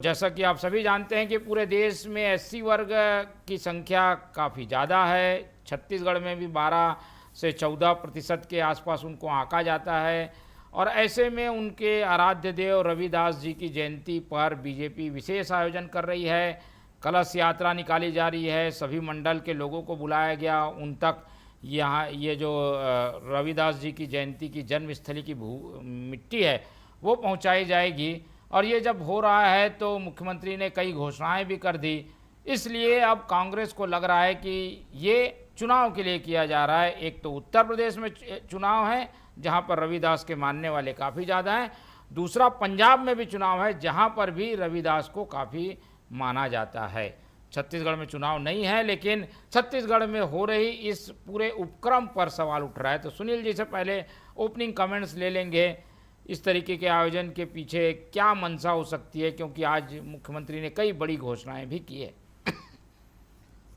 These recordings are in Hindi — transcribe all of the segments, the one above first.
जैसा कि आप सभी जानते हैं कि पूरे देश में एससी वर्ग की संख्या काफ़ी ज़्यादा है। छत्तीसगढ़ में भी 12 से 14% के आसपास उनको आंका जाता है और ऐसे में उनके आराध्य देव रविदास जी की जयंती पर बीजेपी विशेष आयोजन कर रही है। कलश यात्रा निकाली जा रही है, सभी मंडल के लोगों को बुलाया गया, उन तक यहाँ ये जो रविदास जी की जयंती की जन्मस्थली की मिट्टी है वो पहुँचाई जाएगी। और ये जब हो रहा है तो मुख्यमंत्री ने कई घोषणाएं भी कर दी, इसलिए अब कांग्रेस को लग रहा है कि ये चुनाव के लिए किया जा रहा है। एक तो उत्तर प्रदेश में चुनाव है जहां पर रविदास के मानने वाले काफ़ी ज़्यादा हैं, दूसरा पंजाब में भी चुनाव है जहां पर भी रविदास को काफ़ी माना जाता है। छत्तीसगढ़ में चुनाव नहीं है, लेकिन छत्तीसगढ़ में हो रही इस पूरे उपक्रम पर सवाल उठ रहा है। तो सुनील जी से पहले ओपनिंग कमेंट्स ले लेंगे, इस तरीके के आयोजन के पीछे क्या मंशा हो सकती है, क्योंकि आज मुख्यमंत्री ने कई बड़ी घोषणाएं भी की है।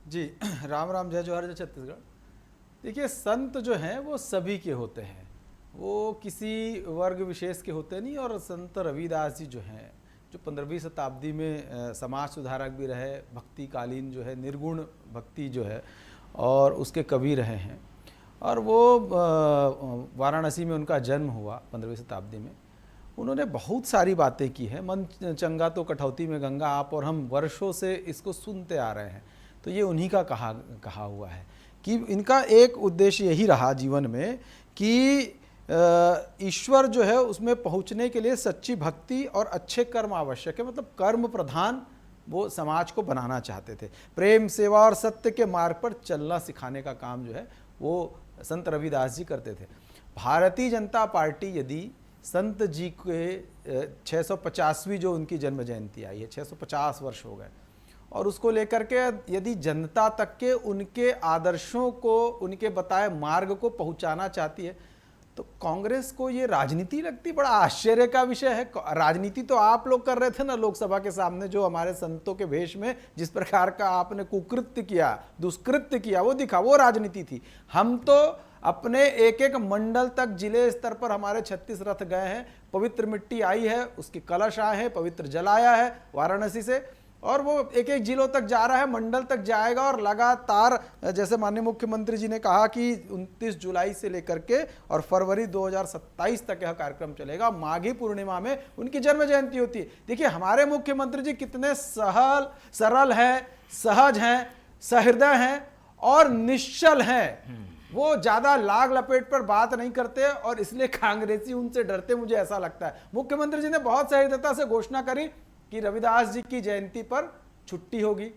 जी राम राम, जय जोहर, जय छत्तीसगढ़। देखिए, संत जो हैं वो सभी के होते हैं, वो किसी वर्ग विशेष के होते नहीं। और संत रविदास जी जो हैं, जो 15वीं शताब्दी में समाज सुधारक भी रहे, भक्तिकालीन जो है निर्गुण भक्ति जो है और उसके कवि रहे हैं। और वो वाराणसी में उनका जन्म हुआ 15वीं शताब्दी में। उन्होंने बहुत सारी बातें की है। मन चंगा तो कठौती में गंगा, आप और हम वर्षों से इसको सुनते आ रहे हैं। तो ये उन्हीं का कहा हुआ है कि इनका एक उद्देश्य यही रहा जीवन में कि ईश्वर जो है उसमें पहुंचने के लिए सच्ची भक्ति और अच्छे कर्म आवश्यक है। मतलब कर्म प्रधान वो समाज को बनाना चाहते थे। प्रेम, सेवा और सत्य के मार्ग पर चलना सिखाने का काम जो है वो संत रविदास जी करते थे। भारतीय जनता पार्टी यदि संत जी के 650वीं जो उनकी जन्म जयंती आई है, 650 वर्ष हो गए, और उसको लेकर के यदि जनता तक के उनके आदर्शों को, उनके बताए मार्ग को पहुंचाना चाहती है, तो कांग्रेस को ये राजनीति लगती बड़ा आश्चर्य का विषय है। राजनीति तो आप लोग कर रहे थे ना लोकसभा के सामने, जो हमारे संतों के भेष में जिस प्रकार का आपने कुकृत्य किया, दुष्कृत्य किया, वो दिखा, वो राजनीति थी। हम तो अपने एक एक मंडल तक, जिले स्तर पर हमारे 36 रथ गए हैं, पवित्र मिट्टी आई है, उसके कलश आए हैं, पवित्र जल आया है वाराणसी से, और वो एक एक जिलों तक जा रहा है, मंडल तक जाएगा। और लगातार जैसे माननीय मुख्यमंत्री जी ने कहा कि 29 जुलाई से लेकर के और फरवरी 2027 तक यह कार्यक्रम चलेगा। माघी पूर्णिमा में उनकी जन्म जयंती होती है। देखिए, हमारे मुख्यमंत्री जी कितने सरल हैं, सहज हैं, सहृदय हैं और निश्चल हैं। वो ज्यादा लाग लपेट पर बात नहीं करते और इसलिए कांग्रेसी उनसे डरते, मुझे ऐसा लगता है। मुख्यमंत्री जी ने बहुत सहृदयता से घोषणा करी कि रविदास जी की जयंती पर छुट्टी होगी।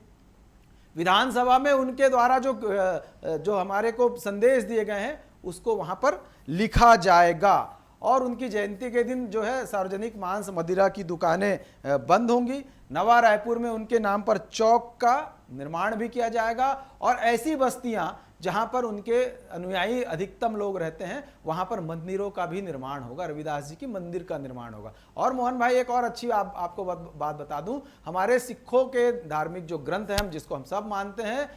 विधानसभा में उनके द्वारा जो हमारे को संदेश दिए गए हैं उसको वहां पर लिखा जाएगा। और उनकी जयंती के दिन जो है सार्वजनिक मांस मदिरा की दुकानें बंद होंगी। नवा रायपुर में उनके नाम पर चौक का निर्माण भी किया जाएगा। और ऐसी बस्तियां जहां पर उनके अनुयायी अधिकतम लोग रहते हैं, वहां पर मंदिरों का भी निर्माण होगा, रविदास जी की मंदिर का निर्माण होगा। और मोहन भाई, एक और अच्छी आपको बात बता दूं, हमारे सिखों के धार्मिक जो ग्रंथ हैं, हम जिसको हम सब मानते हैं,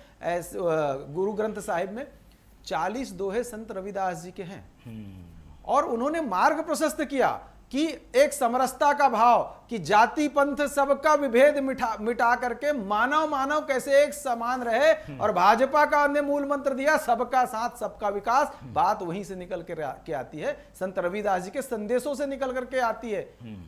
गुरु ग्रंथ साहिब में 40 दोहे संत रविदास जी के हैं। और उन्होंने मार्ग प्रशस्त किया कि एक समरसता का भाव, कि जाति पंथ सबका विभेद मिटा करके मानव मानव कैसे एक समान रहे। और भाजपा का ने मूल मंत्र दिया, सबका साथ सबका विकास। बात वहीं से निकल के आती है, संत रविदास जी के संदेशों से निकल करके आती है।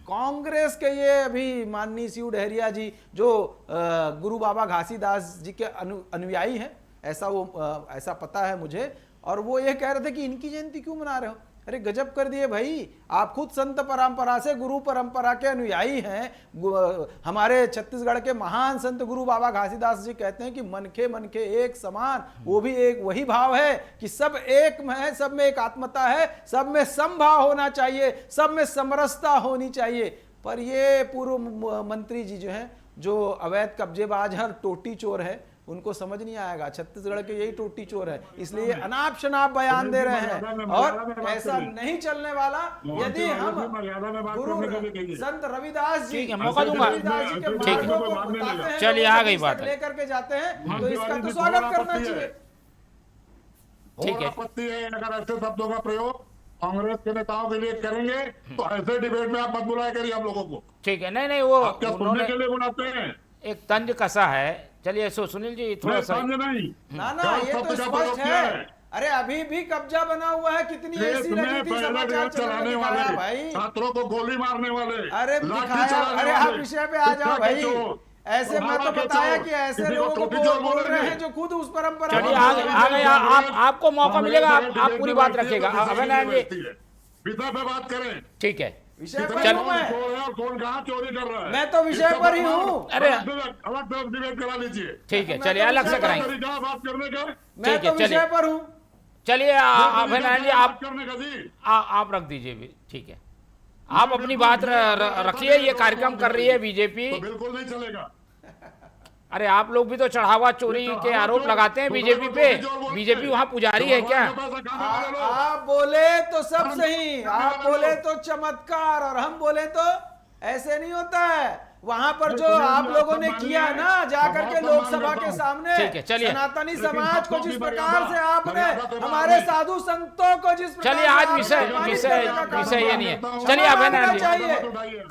कांग्रेस के ये अभी माननीय शिव डहरिया जी जो गुरु बाबा घासीदास जी के अनुयायी हैं, ऐसा पता है मुझे, और वो ये कह रहे थे कि इनकी जयंती क्यों मना रहे हो। अरे गजब कर दिए भाई, आप खुद संत परंपरा से, गुरु परंपरा के अनुयायी हैं। हमारे छत्तीसगढ़ के महान संत गुरु बाबा घासीदास जी कहते हैं कि मनखे एक समान। वो भी एक वही भाव है कि सब एक में है, सब में एक आत्मता है, सब में समभाव होना चाहिए, सब में समरसता होनी चाहिए। पर ये पूर्व मंत्री जी जो हैं, जो अवैध कब्जेबाज हैं, टोटी चोर है, उनको समझ नहीं आएगा। छत्तीसगढ़ के यही टोटी चोर है, इसलिए अनाप शनाप बयान दे रहे हैं। और ऐसा नहीं चलने वाला। यदि हम गुरु संत रविदास जी मौका दूंगा, चलिए आ गई बात लेकर के जाते हैं, तो इसका तो स्वागत करना चाहिए। ठीक है, आपत्ति है अगर ऐसे शब्दों का प्रयोग कांग्रेस के नेताओं के लिए करेंगे तो ऐसे डिबेट में आप मत बुलाया करिए हम लोगों को। ठीक है, नहीं वो आप क्या सुनने के लिए बुलाते हैं? एक तंज कसा है। चलिए सुनील जी थोड़ा नहीं, सा समझे नहीं। ना क्या ये तो शब्द का स्पष्ट प्रयोग किया है। अरे अभी भी कब्जा बना हुआ है, कितनी देश ऐसी में लगी थी पहले समाचार डेट चैनल चलाने में वाले, दिखाया भाई। छात्रों को गोली मारने वाले, अरे लाठी दिखाया, चलाने अरे वाले, आप विषय पे आ जाओ शिक्षा के भाई। चोर, ऐसे मैं तो बढ़ावा के बताया चोर, कि ऐसे किसी को लोगों को टोपी चोर बोल रहे बोलेंगे। हैं जो खुद उस परंपरा चलिए को आ गए आपको मौका मिलेगा, आप पूरी बात रखिएगा। अभय नारायण जी विषय पे बात करें। ठीक है, विषय पर कितने हूं कौन मैं। चोर है और कौन कहाँ चोरी कर रहा है, मैं तो विषय पर ही हूं। अरे अलग डिबेट करा लीजिए। ठीक है, मैं चलिए तो अलग से विषय कराएंगे। तरीका है बात करने का, मैं ठीक है, तो विषय चलिए। पर हूं। चलिए अभय नारायण जी बात करने का जी। आप रख दीजिए भी, ठीक है। आप अपनी बात रखिए, ये कार्यक्रम कर रही है बीजेपी। तो बिल्कुल नहीं चलेगा। अरे आप लोग भी तो चढ़ावा चोरी के आरोप लगाते हैं बीजेपी पे। बीजेपी वहाँ पुजारी है क्या? आप बोले तो सब सही, आप बोले तो चमत्कार, और हम बोले तो ऐसे नहीं होता है। वहां पर जो आप लोगों ने किया ना, जाकर के लोकसभा के सामने ठीक है, चलिए। सनातनी समाज को जिस प्रकार से आपने, हमारे साधु संतों को जिस प्रकार चलिए से आज आपने विषय अपमानित विषय करने का काम विषय ये किया। नहीं है। क्षमा चलिए अभय मांगना नारायण जी चाहिए।